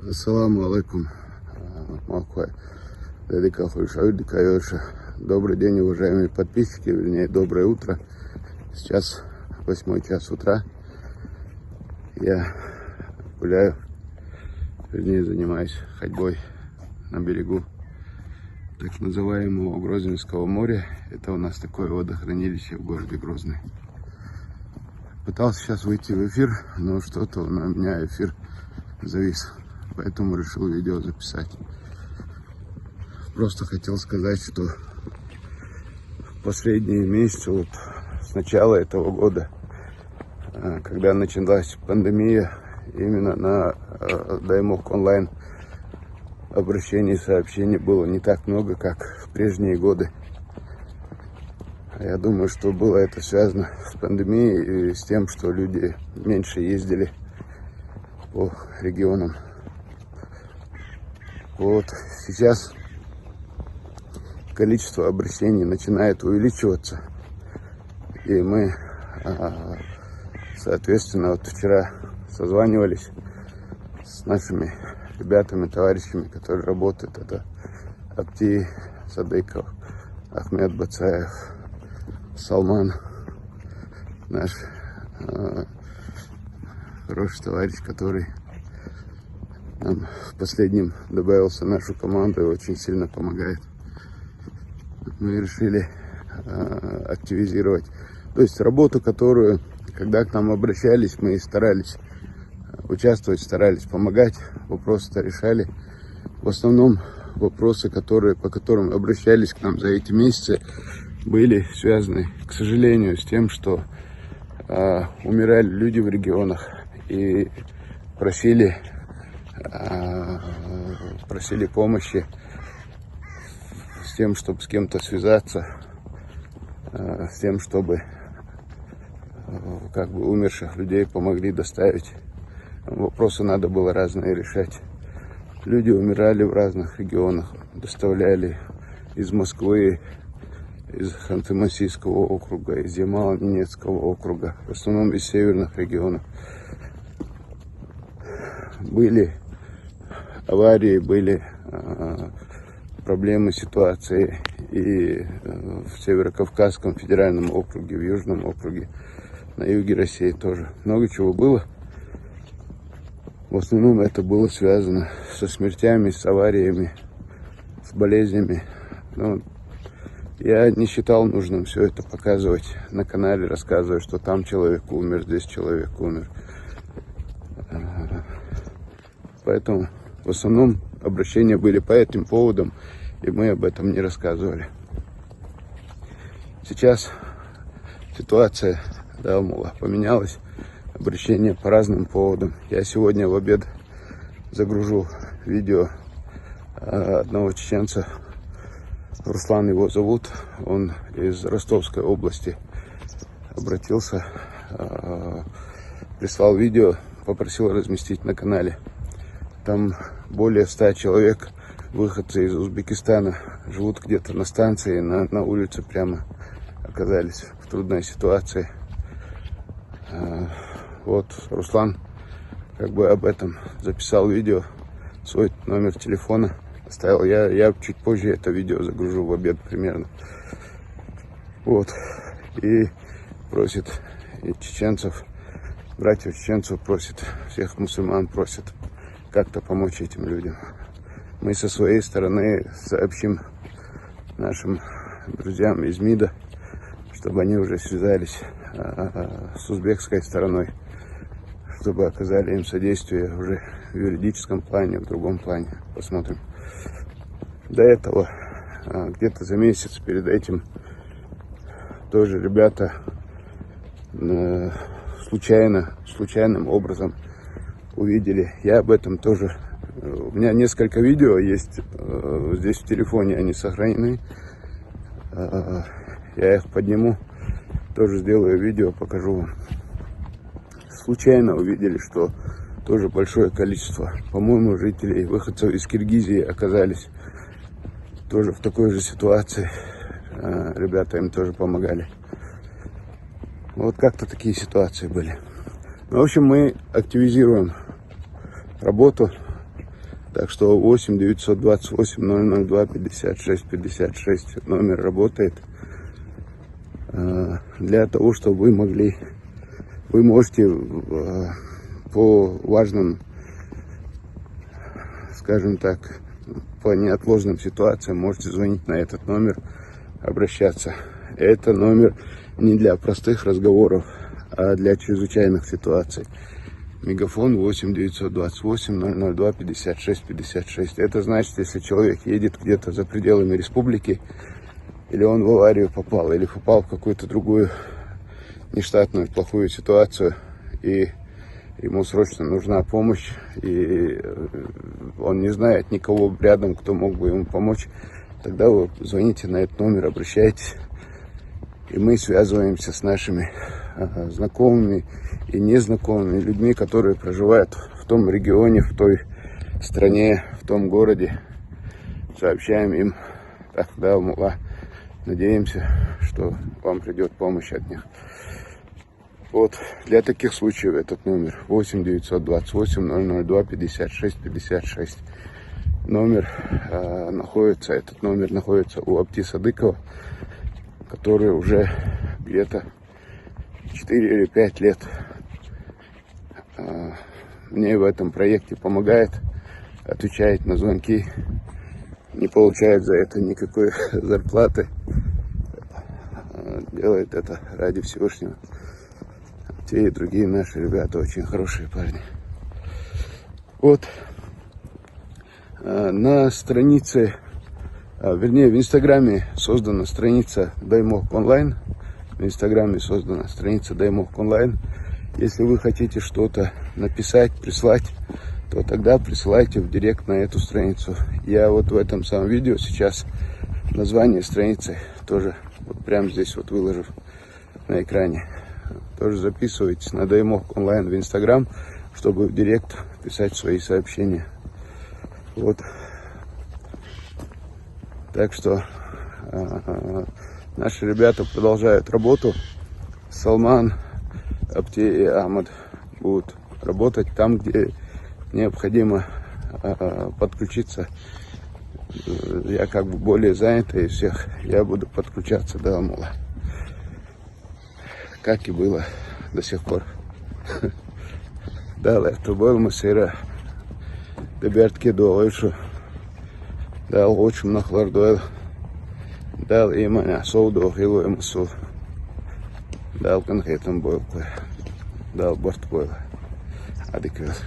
Ассаламу алейкум. Добрый день, уважаемые подписчики, вернее, доброе утро. Сейчас 8 час утра. Я гуляю, вернее, занимаюсь ходьбой на берегу так называемого Грозненского моря. Это у нас такое водохранилище в городе Грозный. Пытался сейчас выйти в эфир, но что-то на меня эфир завис. Поэтому решил видео записать. Просто хотел сказать, что в последние месяцы, вот с начала этого года, когда началась пандемия, именно на Даймок онлайн обращений и сообщений было не так много, как в прежние годы. Я думаю, что было это связано с пандемией и с тем, что люди меньше ездили по регионам. Вот сейчас количество обращений начинает увеличиваться, и мы, соответственно, вот вчера созванивались с нашими ребятами, товарищами, которые работают. Это Апти Садыков, Ахмед Бацаев, Салман, наш хороший товарищ, который нам в последнем добавился в нашу команду и очень сильно помогает. Мы решили активизировать, то есть работу, которую, когда к нам обращались, мы старались участвовать, старались помогать, вопросы-то решали. В основном вопросы, по которым обращались к нам за эти месяцы, были связаны, к сожалению, с тем, что умирали люди в регионах и просили помощи с тем, чтобы с кем-то связаться, с тем, чтобы умерших людей помогли доставить. Вопросы надо было разные решать. Люди умирали в разных регионах, доставляли из Москвы, из Ханты-Мансийского округа, из Ямало-Ненецкого округа, в основном из северных регионов. Были аварии, были проблемы, ситуации и в Северо-Кавказском федеральном округе, в Южном округе, на юге России тоже. Много чего было. В основном это было связано со смертями, с авариями, с болезнями. Но я не считал нужным все это показывать на канале, рассказывать, что там человек умер, здесь человек умер. Поэтому в основном обращения были по этим поводам, и мы об этом не рассказывали. Сейчас ситуация, поменялась, обращения по разным поводам. Я сегодня в обед загружу видео одного чеченца, Руслан его зовут, он из Ростовской области обратился, прислал видео, попросил разместить на канале. Там более 100 человек, выходцы из Узбекистана, живут где-то на станции, на улице прямо оказались в трудной ситуации. Вот Руслан об этом записал видео, свой номер телефона оставил. Я чуть позже это видео загружу в обед примерно. Вот. И просит и чеченцев, братьев чеченцев просит, всех мусульман просит как-то помочь этим людям. Мы со своей стороны сообщим нашим друзьям из МИДа, чтобы они уже связались с узбекской стороной, чтобы оказали им содействие уже в юридическом плане, в другом плане. Посмотрим. До этого, где-то за месяц перед этим, тоже ребята случайным образом увидели. Я об этом тоже. У меня несколько видео есть здесь в телефоне, они сохранены. Я их подниму, тоже сделаю видео, покажу вам. Случайно увидели, что тоже большое количество, по-моему, жителей, выходцев из Киргизии оказались тоже в такой же ситуации. Ребята им тоже помогали. Вот как-то такие ситуации были. В общем, мы активизируем работу. Так что 8 928 002 56 56 номер работает для того, чтобы вы можете по важным, скажем так, по неотложным ситуациям можете звонить на этот номер, обращаться. Это номер не для простых разговоров, а для чрезвычайных ситуаций. Мегафон 8 928 002 56 56. Это значит, если человек едет где-то за пределами республики, или он в аварию попал, или попал в какую-то другую нештатную, плохую ситуацию, и ему срочно нужна помощь, и он не знает никого рядом, кто мог бы ему помочь, тогда вы звоните на этот номер, обращайтесь, и мы связываемся с нашими знакомыми и незнакомыми людьми, которые проживают в том регионе, в той стране, в том городе. Сообщаем им, так, да, мула, надеемся, что вам придет помощь от них. Вот, для таких случаев этот номер 8 928 002 56 56. Этот номер находится у Апти Садыкова, который уже где-то 4 или 5 лет мне в этом проекте помогает, отвечает на звонки, не получает за это никакой зарплаты, делает это ради Всевышнего. Те и другие наши ребята очень хорошие парни. Вот на странице, вернее в Инстаграме создана страница Даймок Онлайн. В Инстаграме создана страница Даймок Онлайн. Если вы хотите что-то написать, прислать, то тогда присылайте в директ на эту страницу. Я вот в этом самом видео сейчас название страницы тоже вот прямо здесь вот выложу на экране. Тоже записывайтесь на Даймок Онлайн в Инстаграм, чтобы в директ писать свои сообщения. Вот. Так что наши ребята продолжают работу. Салман, Апти и Ахмад будут работать там, где необходимо подключиться. Я как бы более занятый из всех. Я буду подключаться до Амула. Как и было до сих пор. Далее, то был масира. Дебертки дуалышу. Дал очень нахлардуэл. Дал имя соуду хилу эмсу. Дал конкретно бойл. Дал борт бойла. Адекват.